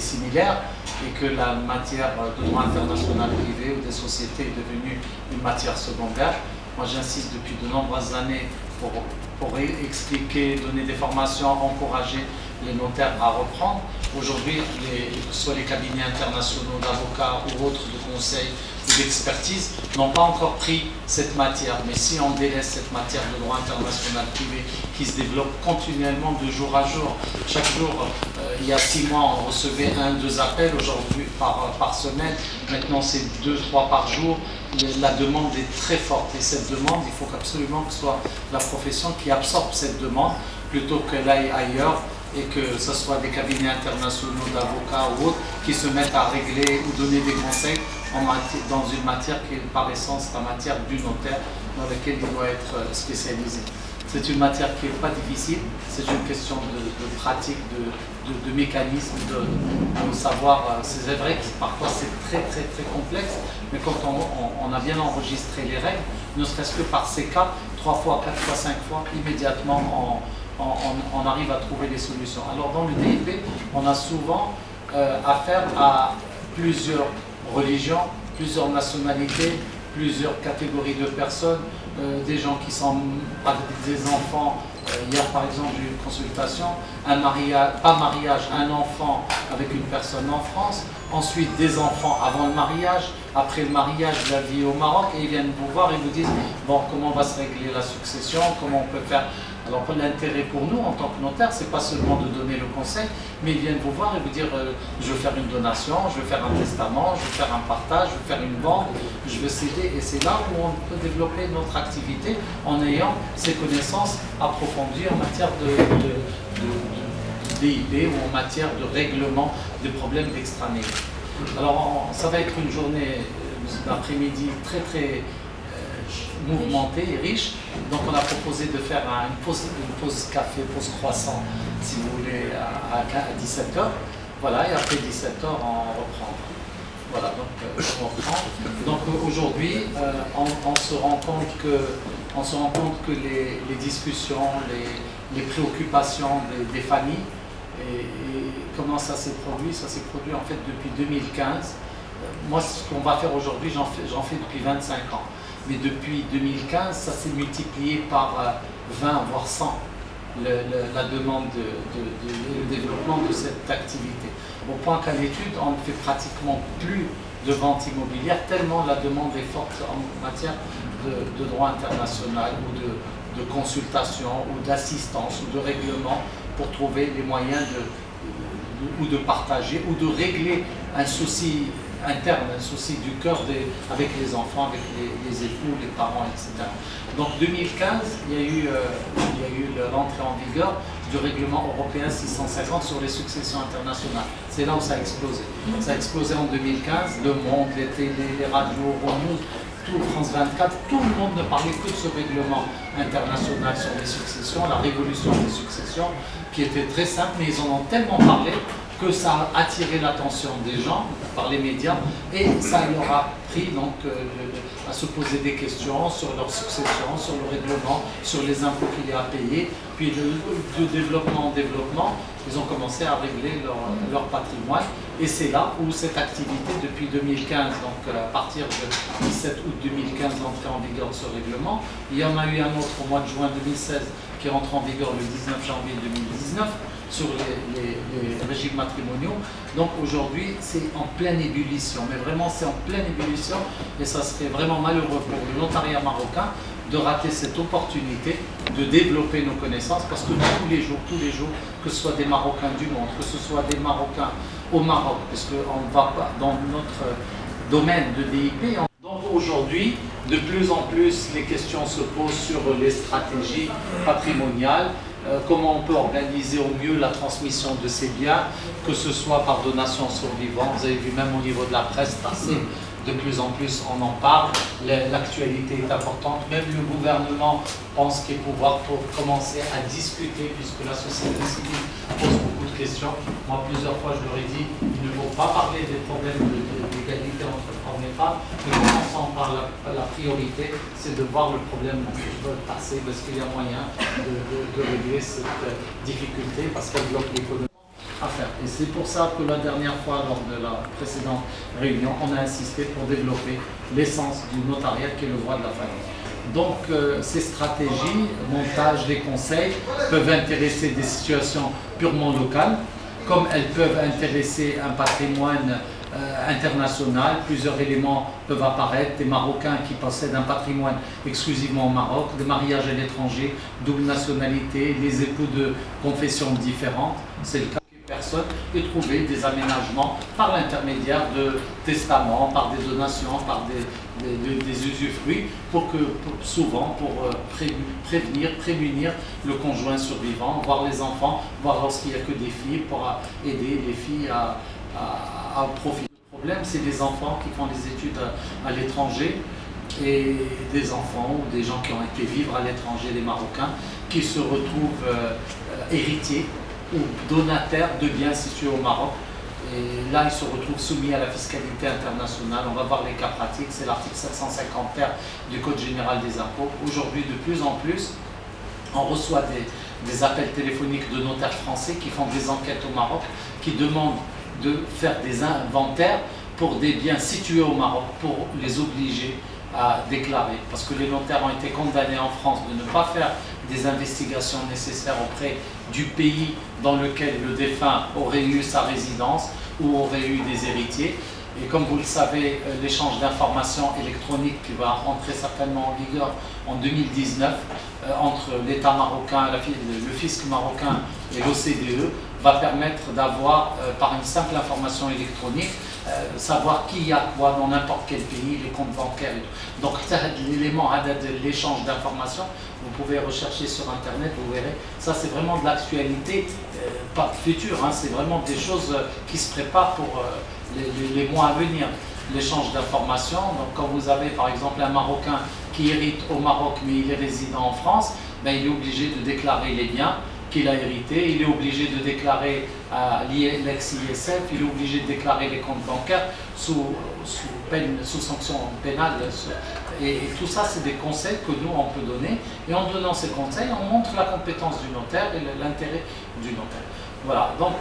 similaire et que la matière de droit international privé ou des sociétés est devenue une matière secondaire. Moi, j'insiste depuis de nombreuses années pour expliquer, donner des formations, encourager les notaires à reprendre. Aujourd'hui, que ce soit les cabinets internationaux d'avocats ou autres de conseil ou d'expertise, n'ont pas encore pris cette matière. Mais si on délaisse cette matière de droit international privé qui se développe continuellement de jour à jour, chaque jour, il y a 6 mois, on recevait 1-2 appels aujourd'hui par semaine. Maintenant, c'est 2-3 par jour. La demande est très forte et cette demande, il faut absolument que ce soit la profession qui absorbe cette demande plutôt qu'elle aille ailleurs et que ce soit des cabinets internationaux d'avocats ou autres qui se mettent à régler ou donner des conseils dans une matière qui est par essence la matière du notaire dans laquelle il doit être spécialisé. C'est une matière qui n'est pas difficile, c'est une question de pratique, de mécanisme, de savoir. C'est vrai que parfois c'est très complexe, mais quand on a bien enregistré les règles, ne serait-ce que par ces cas, 3 fois, 4 fois, 5 fois, immédiatement on arrive à trouver des solutions. Alors dans le DIP, on a souvent affaire à plusieurs religions, plusieurs nationalités, plusieurs catégories de personnes, des gens qui sont avec des enfants. Hier par exemple j'ai eu une consultation, un enfant avec une personne en France, ensuite des enfants avant le mariage, après le mariage la vie au Maroc, et ils viennent vous voir et vous disent bon, comment va se régler la succession, comment on peut faire. Alors l'intérêt pour nous en tant que notaire, c'est pas seulement de donner le conseil, mais ils viennent vous voir et vous dire je veux faire une donation, je veux faire un testament, je veux faire un partage, je veux faire une vente, je veux céder, et c'est là où on peut développer notre activité en ayant ces connaissances approfondies en matière de DIP ou en matière de règlement des problèmes d'extranéité. Alors ça va être une journée d'après-midi très mouvementée et riche, donc on a proposé de faire une pause café, pause croissant si vous voulez à 17h, voilà, et après 17h on reprend. Voilà, donc on reprend. Donc aujourd'hui on se rend compte que les discussions, les préoccupations des familles et comment ça s'est produit. Ça s'est produit en fait depuis 2015. Moi, ce qu'on va faire aujourd'hui, j'en fais depuis 25 ans. Mais depuis 2015, ça s'est multiplié par 20 voire 100 la demande de développement de cette activité. Au point qu'à l'étude, on ne fait pratiquement plus de vente immobilière tellement la demande est forte en matière de droit international ou de consultation ou d'assistance ou de règlement pour trouver les moyens ou de partager ou de régler un souci interne, un souci du cœur avec les enfants, avec les époux, les parents, etc. Donc 2015, il y a eu l'entrée en vigueur du règlement européen 650 sur les successions internationales. C'est là où ça a explosé. Ça a explosé en 2015, Le Monde, les télés, les radios, Euronews, tout France 24, tout le monde ne parlait que de ce règlement international sur les successions, la révolution des successions, qui était très simple, mais ils en ont tellement parlé que ça a attiré l'attention des gens par les médias et ça leur a pris donc à se poser des questions sur leur succession, sur le règlement, sur les impôts qu'il y a à payer. Puis de développement en développement, ils ont commencé à régler leur patrimoine et c'est là où cette activité depuis 2015, donc à partir de 17 août 2015, l'entrée en vigueur de ce règlement, il y en a eu un autre au mois de juin 2016 qui rentre en vigueur le 19 janvier 2019 sur les régimes matrimoniaux. Donc aujourd'hui c'est en pleine ébullition, mais vraiment c'est en pleine ébullition et ça serait vraiment malheureux pour le notariat marocain de rater cette opportunité de développer nos connaissances parce que tous les jours, que ce soit des Marocains du monde, que ce soit des Marocains au Maroc, parce qu'on ne va pas dans notre domaine de DIP. Donc aujourd'hui, de plus en plus, les questions se posent sur les stratégies patrimoniales, comment on peut organiser au mieux la transmission de ces biens, que ce soit par donation survivante. Vous avez vu même au niveau de la presse passer, de plus en plus on en parle, l'actualité est importante, même le gouvernement pense qu'il est pouvoir pour commencer à discuter, puisque la société civile pose beaucoup de questions. Moi plusieurs fois je leur ai dit, il ne faut pas parler des problèmes d'égalité entre hommes et femmes, mais commençons par la priorité, c'est de voir le problème passer, parce qu'il y a moyen de régler cette difficulté, parce qu'elle bloque l'économie. à faire. Et c'est pour ça que la dernière fois, lors de la précédente réunion, on a insisté pour développer l'essence du notariat qui est le droit de la famille. Donc ces stratégies, montage, les conseils peuvent intéresser des situations purement locales, comme elles peuvent intéresser un patrimoine international. Plusieurs éléments peuvent apparaître, des Marocains qui possèdent un patrimoine exclusivement au Maroc, des mariages à l'étranger, double nationalité, les époux de confessions différentes, c'est le cas de personnes, et trouver des aménagements par l'intermédiaire de testaments, par des donations, par des usufruits, souvent pour prémunir le conjoint survivant, voir les enfants, voir lorsqu'il n'y a que des filles, pour aider les filles à profiter. Le problème, c'est des enfants qui font des études à l'étranger et des enfants ou des gens qui ont été vivre à l'étranger, des Marocains, qui se retrouvent héritiers ou donataires de biens situés au Maroc. Et là, ils se retrouvent soumis à la fiscalité internationale. On va voir les cas pratiques, c'est l'article 750 ter du Code général des impôts. Aujourd'hui, de plus en plus, on reçoit des appels téléphoniques de notaires français qui font des enquêtes au Maroc, qui demandent de faire des inventaires pour des biens situés au Maroc, pour les obliger à déclarer. Parce que les notaires ont été condamnés en France de ne pas faire des investigations nécessaires auprès du pays dans lequel le défunt aurait eu sa résidence ou aurait eu des héritiers. Et comme vous le savez, l'échange d'informations électroniques qui va entrer certainement en vigueur en 2019 entre l'État marocain, le fisc marocain et l'OCDE va permettre d'avoir, par une simple information électronique, savoir qui a quoi dans n'importe quel pays, les comptes bancaires et tout. Donc l'élément de l'échange d'informations, vous pouvez rechercher sur internet, vous verrez, ça c'est vraiment de l'actualité, pas future, hein, c'est vraiment des choses qui se préparent pour les mois à venir. L'échange d'informations, donc quand vous avez par exemple un Marocain qui hérite au Maroc mais il est résident en France, ben, il est obligé de déclarer les biens qu'il a hérités, il est obligé de déclarer l'ex-ISF, il est obligé de déclarer les comptes bancaires sous sanction pénale. Et tout ça, c'est des conseils que nous, on peut donner. Et en donnant ces conseils, on montre la compétence du notaire et l'intérêt du notaire. Voilà, donc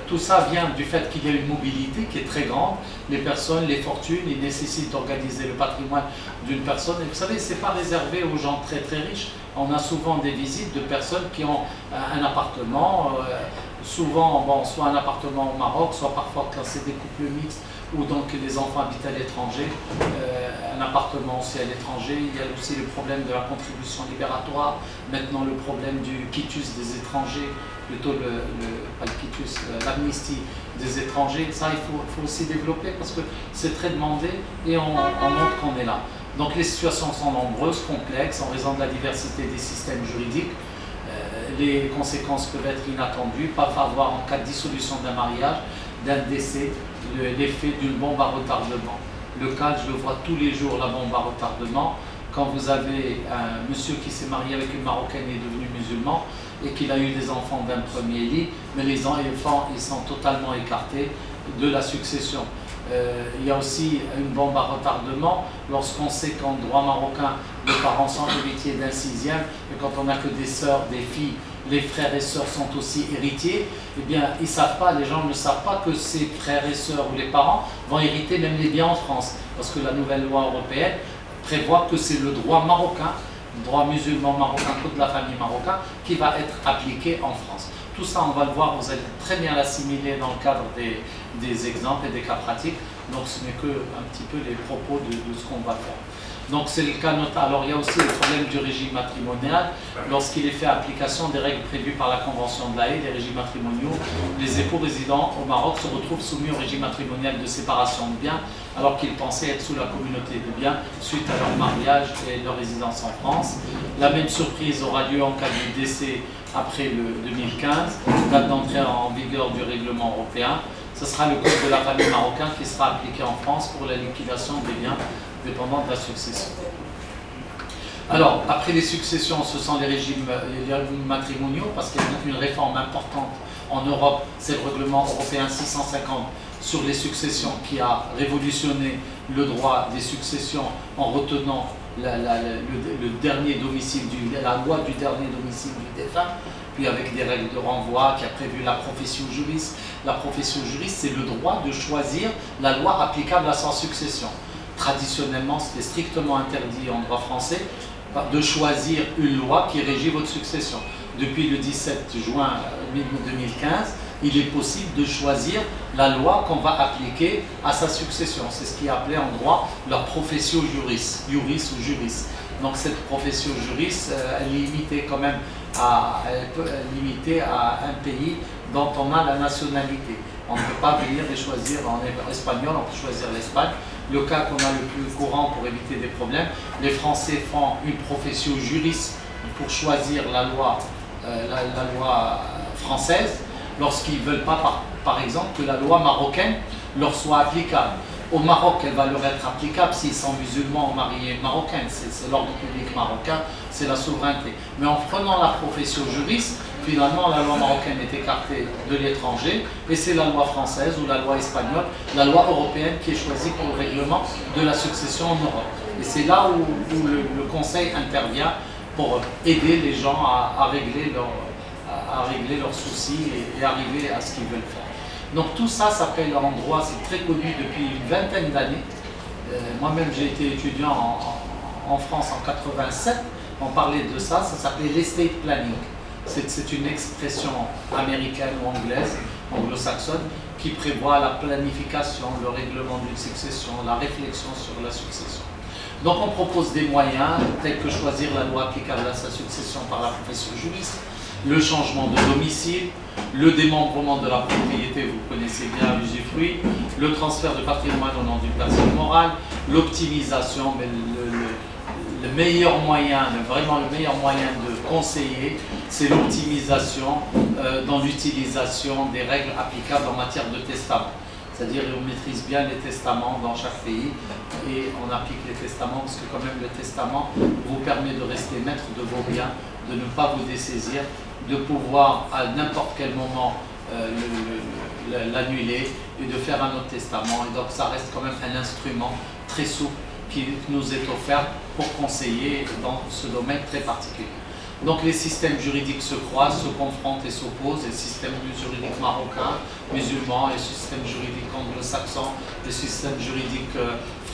tout ça vient du fait qu'il y a une mobilité qui est très grande. Les personnes, les fortunes, ils nécessitent d'organiser le patrimoine d'une personne. Et vous savez, ce n'est pas réservé aux gens très très riches. On a souvent des visites de personnes qui ont un appartement, souvent bon, soit un appartement au Maroc, soit parfois quand c'est des couples mixtes ou donc les enfants habitent à l'étranger, un appartement aussi à l'étranger. Il y a aussi le problème de la contribution libératoire, maintenant le problème du quitus des étrangers, plutôt pas le quitus, l'amnistie des étrangers. Ça, il faut aussi développer parce que c'est très demandé et on montre qu'on est là. Donc les situations sont nombreuses, complexes, en raison de la diversité des systèmes juridiques. Les conséquences peuvent être inattendues, pas avoir en cas de dissolution d'un mariage, d'un décès, l'effet d'une bombe à retardement. Le cas, je le vois tous les jours, la bombe à retardement, quand vous avez un monsieur qui s'est marié avec une Marocaine et est devenu musulman et qu'il a eu des enfants d'un premier lit, mais les enfants ils sont totalement écartés de la succession. Il y a aussi une bombe à retardement lorsqu'on sait qu'en droit marocain, les parents sont héritiers d'un sixième, et quand on n'a que des sœurs, des filles, les frères et sœurs sont aussi héritiers, eh bien, ils savent pas, les gens ne savent pas que ces frères et sœurs ou les parents vont hériter même les biens en France, parce que la nouvelle loi européenne prévoit que c'est le droit marocain, le droit musulman marocain, code de la famille marocain, qui va être appliqué en France. Tout ça, on va le voir, vous allez très bien l'assimiler dans le cadre des exemples et des cas pratiques. Donc, ce n'est que un petit peu les propos de ce qu'on va faire. Donc, c'est le cas notable. Alors, il y a aussi le problème du régime matrimonial. Lorsqu'il est fait application des règles prévues par la Convention de La Haye, des régimes matrimoniaux, les époux résidant au Maroc se retrouvent soumis au régime matrimonial de séparation de biens, alors qu'ils pensaient être sous la communauté de biens suite à leur mariage et leur résidence en France. La même surprise aura lieu en cas de décès après le 2015, date d'entrée en vigueur du règlement européen. Ce sera le code de la famille marocain qui sera appliqué en France pour la liquidation des biens dépendant de la succession. Alors, après les successions, ce sont les régimes matrimoniaux, parce qu'il y a une réforme importante en Europe, c'est le règlement européen 650 sur les successions qui a révolutionné le droit des successions en retenant le dernier domicile la loi du dernier domicile du défunt. puis avec des règles de renvoi, qui a prévu la profession juriste. La profession juriste, c'est le droit de choisir la loi applicable à sa succession. Traditionnellement, c'était strictement interdit en droit français de choisir une loi qui régit votre succession. Depuis le 17 juin 2015, il est possible de choisir la loi qu'on va appliquer à sa succession. C'est ce qui est appelé en droit leur profession juriste, juris ou juris. Donc cette profession juriste, elle est limitée quand même limitée à un pays dont on a la nationalité. On ne peut pas venir et choisir en espagnol, on peut choisir l'Espagne. Le cas qu'on a le plus courant pour éviter des problèmes, les Français font une profession juriste pour choisir la loi française lorsqu'ils ne veulent pas, par exemple, que la loi marocaine leur soit applicable. Au Maroc, elle va leur être applicable s'ils sont musulmans ou mariés marocains. C'est l'ordre public marocain, c'est la souveraineté. Mais en prenant la profession juriste, finalement, la loi marocaine est écartée de l'étranger et c'est la loi française ou la loi espagnole, la loi européenne qui est choisie pour le règlement de la succession en Europe. Et c'est là où le Conseil intervient pour aider les gens à régler leurs soucis et arriver à ce qu'ils veulent faire. Donc tout ça s'appelle en droit, c'est très connu depuis une vingtaine d'années. Moi-même j'ai été étudiant en France en 87, on parlait de ça, ça s'appelait l'estate planning. C'est une expression américaine ou anglaise, anglo-saxonne, qui prévoit la planification, le règlement d'une succession, la réflexion sur la succession. Donc on propose des moyens tels que choisir la loi applicable à sa succession par la profession juriste, le changement de domicile, le démembrement de la propriété, vous connaissez bien l'usufruit, le transfert de patrimoine au nom d'une personne morale, l'optimisation, mais le meilleur moyen, vraiment le meilleur moyen de conseiller, c'est l'optimisation dans l'utilisation des règles applicables en matière de testament. C'est-à-dire qu'on maîtrise bien les testaments dans chaque pays et on applique les testaments parce que quand même le testament vous permet de rester maître de vos biens, de ne pas vous dessaisir, de pouvoir à n'importe quel moment l'annuler et de faire un autre testament. Et donc ça reste quand même un instrument très souple qui nous est offert pour conseiller dans ce domaine très particulier. Donc les systèmes juridiques se croisent, se confrontent et s'opposent, les systèmes juridiques marocains, musulmans, les systèmes juridiques anglo-saxons, les systèmes juridiques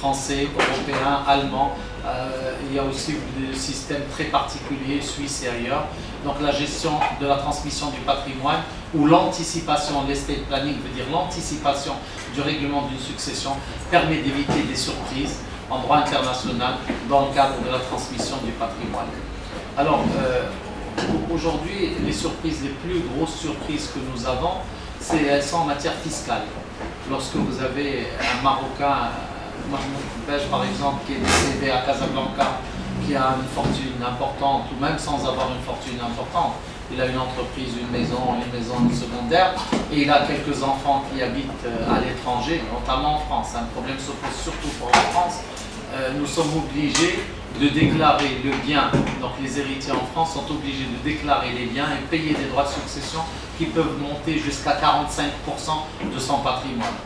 français, européens, allemands. Il y a aussi des systèmes très particuliers, suisses et ailleurs. Donc la gestion de la transmission du patrimoine ou l'anticipation, l'estate planning veut dire l'anticipation du règlement d'une succession, permet d'éviter des surprises en droit international dans le cadre de la transmission du patrimoine. Alors, aujourd'hui, les surprises, les plus grosses surprises que nous avons, elles sont en matière fiscale. Lorsque vous avez un Marocain, Mahmoud Belge par exemple, qui est décédé à Casablanca, qui a une fortune importante, ou même sans avoir une fortune importante, il a une entreprise, une maison secondaire, et il a quelques enfants qui habitent à l'étranger, notamment en France. Un problème se pose surtout pour la France. Nous sommes obligés de déclarer le bien, donc les héritiers en France sont obligés de déclarer les biens et payer des droits de succession qui peuvent monter jusqu'à 45% de son patrimoine.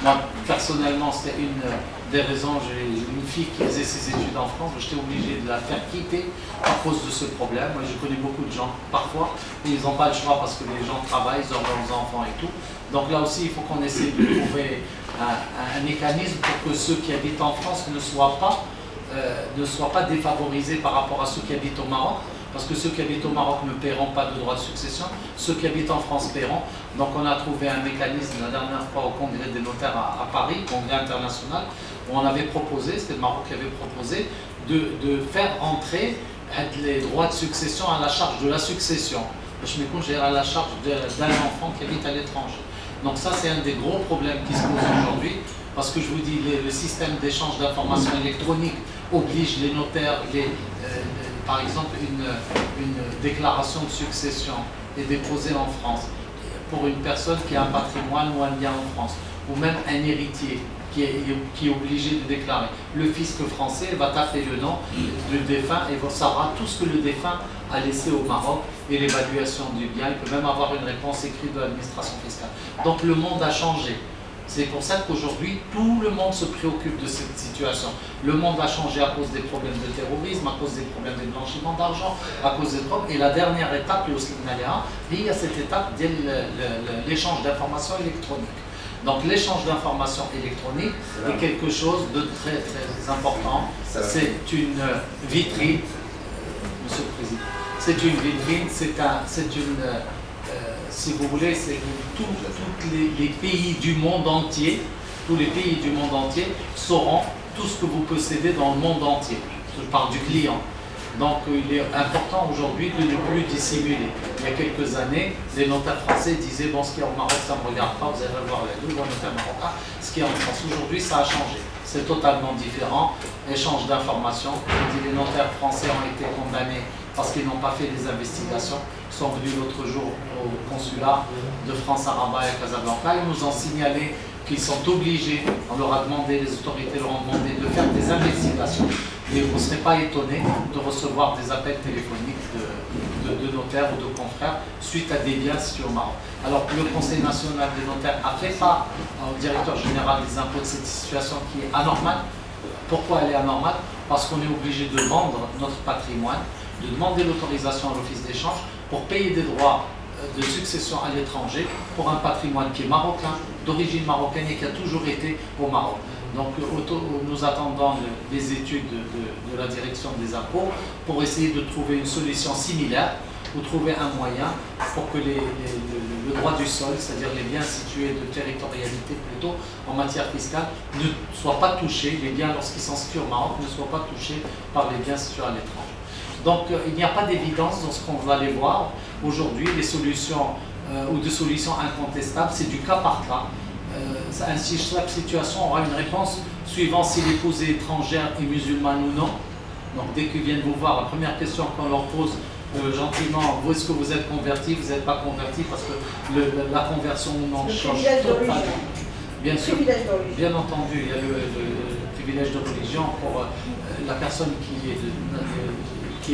Moi, personnellement, c'était une des raisons, j'ai une fille qui faisait ses études en France, j'étais obligé de la faire quitter à cause de ce problème. Moi, je connais beaucoup de gens, parfois, ils n'ont pas le choix parce que les gens travaillent, ils ont leurs enfants et tout. Donc là aussi, il faut qu'on essaie de trouver un mécanisme pour que ceux qui habitent en France ne soient pas défavorisés par rapport à ceux qui habitent au Maroc, parce que ceux qui habitent au Maroc ne paieront pas de droits de succession, ceux qui habitent en France paieront. Donc on a trouvé un mécanisme la dernière fois au Congrès des notaires à Paris, Congrès international, où on avait proposé, c'était le Maroc qui avait proposé, de faire entrer les droits de succession à la charge de la succession. Je m'écoute, à la charge d'un enfant qui habite à l'étranger. Donc ça, c'est un des gros problèmes qui se posent aujourd'hui, parce que je vous dis, le système d'échange d'informations électroniques oblige les notaires, par exemple, une déclaration de succession est déposée en France pour une personne qui a un patrimoine ou un bien en France, ou même un héritier qui est obligé de déclarer. Le fisc français va taper le nom du défunt et saura tout ce que le défunt a laissé au Maroc et l'évaluation du bien. Il peut même avoir une réponse écrite de l'administration fiscale. Donc le monde a changé. C'est pour ça qu'aujourd'hui, tout le monde se préoccupe de cette situation. Le monde a changé à cause des problèmes de terrorisme, à cause des problèmes de blanchiment d'argent, à cause des drogues. Et la dernière étape, il y a cette étape, l'échange d'informations électroniques. Donc l'échange d'informations électroniques est quelque chose de très très important. C'est une vitrine, Monsieur le Président. C'est une vitrine, si vous voulez, c'est tous les pays du monde entier, tous les pays du monde entier sauront tout ce que vous possédez dans le monde entier. Je parle du client. Donc il est important aujourd'hui de ne plus dissimuler. Il y a quelques années, les notaires français disaient bon, ce qu'il y a au Maroc, ça ne me regarde pas, vous allez voir les deux notaires marocains. Ce qu'il y a en France aujourd'hui, ça a changé. C'est totalement différent. Échange d'informations. Les notaires français ont été condamnés parce qu'ils n'ont pas fait des investigations. Ils sont venus l'autre jour au consulat de France à Rabat et à Casablanca. Ils nous ont signalé qu'ils sont obligés, on leur a demandé, les autorités leur ont demandé de faire des investigations. Et vous ne serez pas étonné de recevoir des appels téléphoniques de notaires ou de confrères suite à des biens situés au Maroc. Alors que le Conseil national des notaires a fait part au directeur général des impôts de cette situation qui est anormale. Pourquoi elle est anormale? Parce qu'on est obligé de vendre notre patrimoine, de demander l'autorisation à l'office d'échange pour payer des droits de succession à l'étranger pour un patrimoine qui est marocain, d'origine marocaine et qui a toujours été au Maroc. Donc nous attendons les études de la direction des impôts pour essayer de trouver une solution similaire ou trouver un moyen pour que le droit du sol, c'est-à-dire les biens situés de territorialité plutôt en matière fiscale, ne soient pas touchés, les biens lorsqu'ils sont situés au Maroc ne soient pas touchés par les biens situés à l'étranger. Donc il n'y a pas d'évidence dans ce qu'on va aller voir. Aujourd'hui, les solutions ou des solutions incontestables, c'est du cas par cas. Ainsi, chaque situation aura une réponse suivant si l'épouse est étrangère et musulmane ou non. Donc dès qu'ils viennent vous voir, la première question qu'on leur pose gentiment, où est-ce que vous êtes converti? Vous n'êtes pas converti parce que la conversion ou non change totalement. Bien sûr, bien entendu, il y a le privilège de religion pour la personne qui est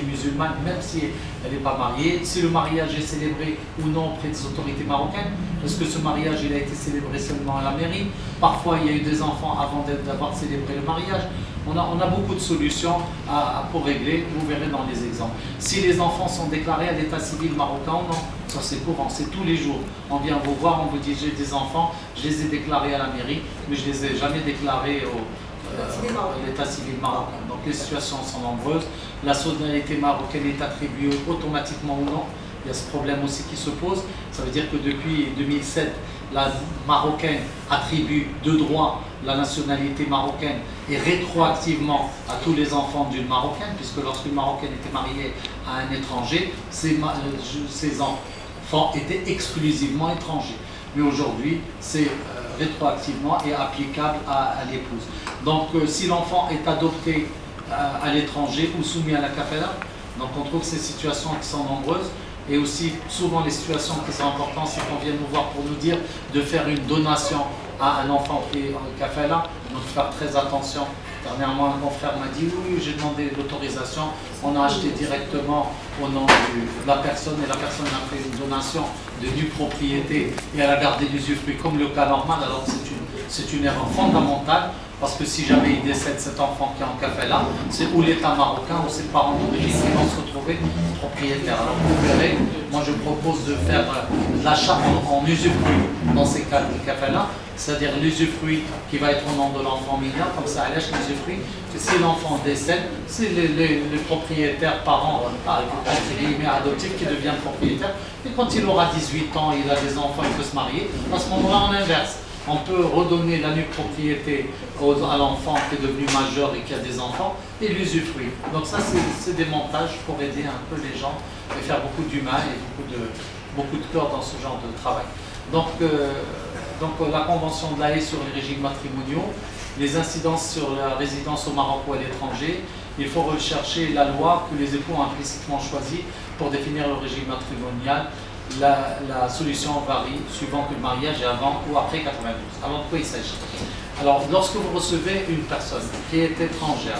musulmane, même si elle n'est pas mariée. Si le mariage est célébré ou non auprès des autorités marocaines, parce que ce mariage il a été célébré seulement à la mairie. Parfois il y a eu des enfants avant d'avoir célébré le mariage. On a beaucoup de solutions pour régler, vous verrez dans les exemples. Si les enfants sont déclarés à l'état civil marocain ou non, ça c'est courant, c'est tous les jours. On vient vous voir, on vous dit j'ai des enfants, je les ai déclarés à la mairie, mais je ne les ai jamais déclarés l'état civil marocain. Donc les situations sont nombreuses. La nationalité marocaine est attribuée automatiquement ou non. Il y a ce problème aussi qui se pose. Ça veut dire que depuis 2007, la marocaine attribue de droit la nationalité marocaine et rétroactivement à tous les enfants d'une marocaine, puisque lorsqu'une marocaine était mariée à un étranger, ses enfants étaient exclusivement étrangers. Mais aujourd'hui, c'est rétroactivement et applicable à l'épouse. Donc si l'enfant est adopté à l'étranger ou soumis à la kafala, donc on trouve ces situations qui sont nombreuses. Et aussi, souvent les situations qui sont importantes, c'est qu'on vient nous voir pour nous dire de faire une donation à un enfant qui est en kafala. Donc faire très attention. Dernièrement, un confrère m'a dit oui, j'ai demandé l'autorisation. On a acheté directement au nom de la personne et la personne a fait une donation de nue propriété et elle a gardé l'usufruit comme le cas normal. Alors c'est une erreur fondamentale. Parce que si jamais il décède cet enfant qui est en kafala, c'est ou l'État marocain ou ses parents d'origine qui vont se retrouver propriétaires. Alors vous verrez, moi je propose de faire l'achat en usufruit dans ces cas de kafala, c'est-à-dire l'usufruit qui va être au nom de l'enfant mineur, comme ça elle lâche l'usufruit. Si l'enfant décède, c'est les propriétaires parents, entre guillemets adoptifs, qui deviennent propriétaires. Et quand il aura 18 ans, il a des enfants, il peut se marier, à ce moment-là on inverse. On peut redonner la nue propriété à l'enfant qui est devenu majeur et qui a des enfants et l'usufruit. Donc ça, c'est des montages pour aider un peu les gens et faire beaucoup d'humain et beaucoup de cœur dans ce genre de travail. Donc la Convention de l'Haye sur les régimes matrimoniaux, les incidences sur la résidence au Maroc ou à l'étranger, il faut rechercher la loi que les époux ont implicitement choisie pour définir le régime matrimonial. La solution varie suivant que le mariage est avant ou après 92. Alors de quoi il s'agit? Alors lorsque vous recevez une personne qui est étrangère,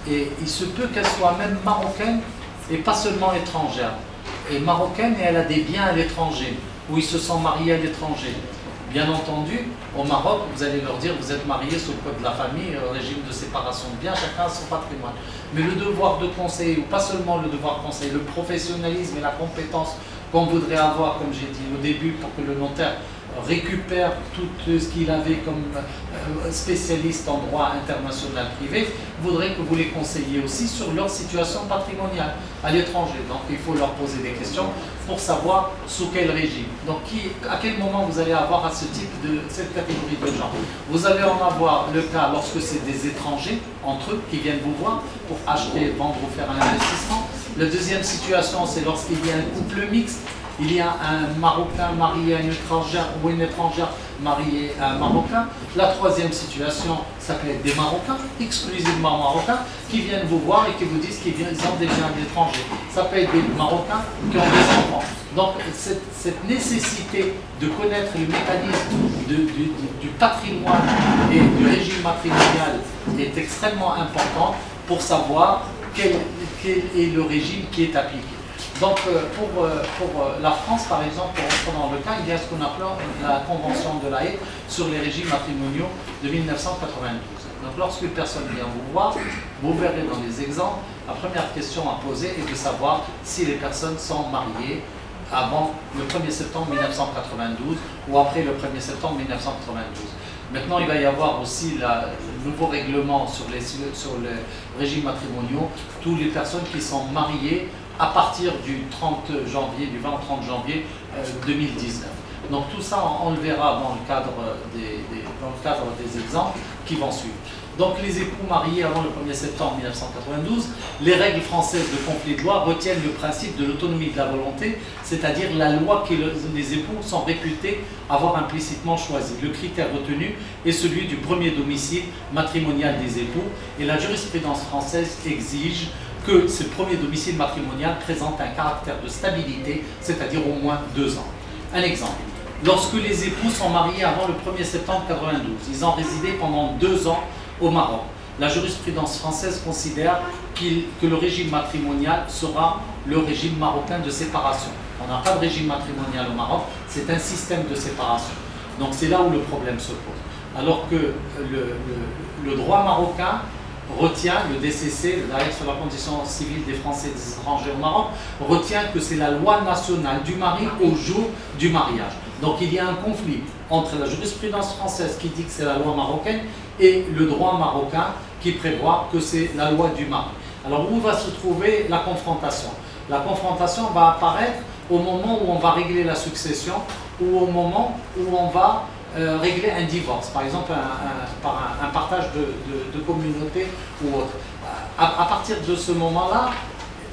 et il se peut qu'elle soit même marocaine et pas seulement étrangère, et marocaine et elle a des biens à l'étranger, ou ils se sont mariés à l'étranger, Bien entendu, au Maroc, vous allez leur dire, vous êtes mariés sous le code de la famille, régime de séparation de biens, chacun a son patrimoine. Mais le devoir de conseil, ou pas seulement le devoir de conseil, le professionnalisme et la compétence qu'on voudrait avoir, comme j'ai dit au début, pour que le notaire récupère tout ce qu'il avait comme spécialiste en droit international privé, voudrait que vous les conseilliez aussi sur leur situation patrimoniale à l'étranger. Donc il faut leur poser des questions pour savoir sous quel régime. Donc à quel moment vous allez avoir à cette catégorie de gens. Vous allez en avoir le cas lorsque c'est des étrangers entre eux qui viennent vous voir pour acheter, vendre ou faire un investissement. La deuxième situation, c'est lorsqu'il y a un couple mixte. Il y a un Marocain marié à une étrangère ou une étrangère mariée à un Marocain. La troisième situation, ça peut être des Marocains, exclusivement Marocains, qui viennent vous voir et qui vous disent qu'ils ont des biens d'étrangers. Ça peut être des Marocains qui ont des enfants. Donc cette nécessité de connaître le mécanisme du patrimoine et du régime matrimonial est extrêmement importante pour savoir quel est le régime qui est appliqué. Donc pour la France, par exemple, pour rentrer dans le cas, il y a ce qu'on appelle la Convention de La Haye sur les régimes matrimoniaux de 1992. Donc lorsqu'une personne vient vous voir, vous verrez dans les exemples, la première question à poser est de savoir si les personnes sont mariées avant le 1er septembre 1992 ou après le 1er septembre 1992. Maintenant, il va y avoir aussi le nouveau règlement sur les régimes matrimoniaux, toutes les personnes qui sont mariées à partir du 30 janvier, du 20 au 30 janvier 2019. Donc tout ça, on le verra dans le cadre des exemples qui vont suivre. Donc les époux mariés avant le 1er septembre 1992, les règles françaises de conflit de loi retiennent le principe de l'autonomie de la volonté, c'est-à-dire la loi que les époux sont réputés avoir implicitement choisi. Le critère retenu est celui du premier domicile matrimonial des époux et la jurisprudence française exige que ce premier domicile matrimonial présente un caractère de stabilité, c'est-à-dire au moins 2 ans. Un exemple. Lorsque les époux sont mariés avant le 1er septembre 1992, ils ont résidé pendant 2 ans au Maroc. La jurisprudence française considère que le régime matrimonial sera le régime marocain de séparation. On n'a pas de régime matrimonial au Maroc, c'est un système de séparation. Donc c'est là où le problème se pose. Alors que le droit marocain retient, le DCC, l'arrêt sur la condition civile des Français et des étrangers au Maroc, retient que c'est la loi nationale du mari au jour du mariage. Donc il y a un conflit entre la jurisprudence française qui dit que c'est la loi marocaine et le droit marocain qui prévoit que c'est la loi du mari. Alors où va se trouver la confrontation? La confrontation va apparaître au moment où on va régler la succession ou au moment où on va régler un divorce, par exemple par un partage de communauté ou autre. À partir de ce moment-là,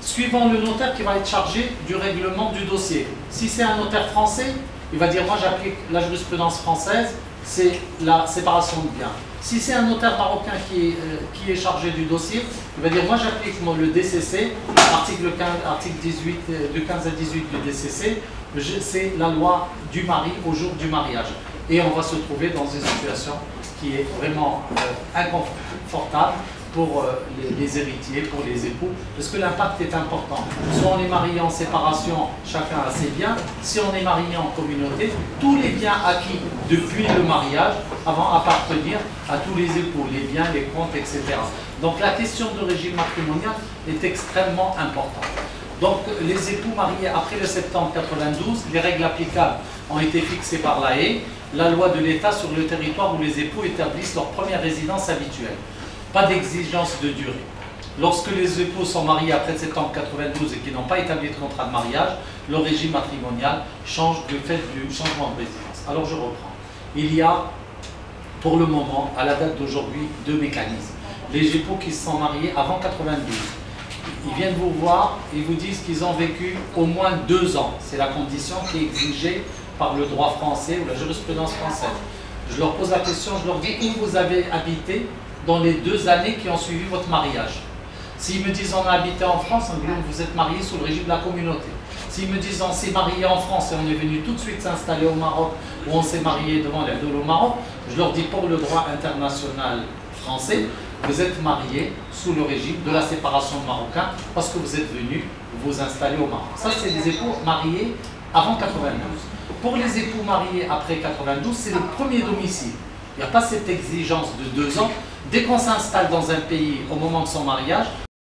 suivant le notaire qui va être chargé du règlement du dossier. Si c'est un notaire français, il va dire moi j'applique la jurisprudence française, c'est la séparation de biens. Si c'est un notaire marocain qui est chargé du dossier, il va dire moi j'applique le DCC, article 18, du 15 à 18 du DCC, c'est la loi du mari au jour du mariage. Et on va se trouver dans une situation qui est vraiment inconfortable pour les héritiers, pour les époux, parce que l'impact est important. Soit on est marié en séparation, chacun a ses biens. Si on est marié en communauté, tous les biens acquis depuis le mariage vont appartenir à tous les époux, les biens, les comptes, etc. Donc la question de régime matrimonial est extrêmement importante. Donc les époux mariés après le septembre 92, les règles applicables ont été fixées par la Haye, la loi de l'État sur le territoire où les époux établissent leur première résidence habituelle. Pas d'exigence de durée. Lorsque les époux sont mariés après septembre 92 et qui n'ont pas établi de contrat de mariage, le régime matrimonial change du fait du changement de résidence. Alors je reprends. Il y a pour le moment, à la date d'aujourd'hui, 2 mécanismes. Les époux qui se sont mariés avant 92, ils viennent vous voir et vous disent qu'ils ont vécu au moins 2 ans. C'est la condition qui est exigée par le droit français ou la jurisprudence française. Je leur pose la question, je leur dis où vous avez habité dans les 2 années qui ont suivi votre mariage. S'ils me disent on a habité en France, on me dit vous êtes marié sous le régime de la communauté. S'ils me disent on s'est marié en France et on est venu tout de suite s'installer au Maroc ou on s'est marié devant les au Maroc, je leur dis pour le droit international français, vous êtes marié sous le régime de la séparation de Marocains parce que vous êtes venu vous installer au Maroc. Ça c'est des époux mariés avant 92. Pour les époux mariés après 92, c'est le premier domicile. Il n'y a pas cette exigence de 2 ans. Dès qu'on s'installe dans un pays au moment de son mariage,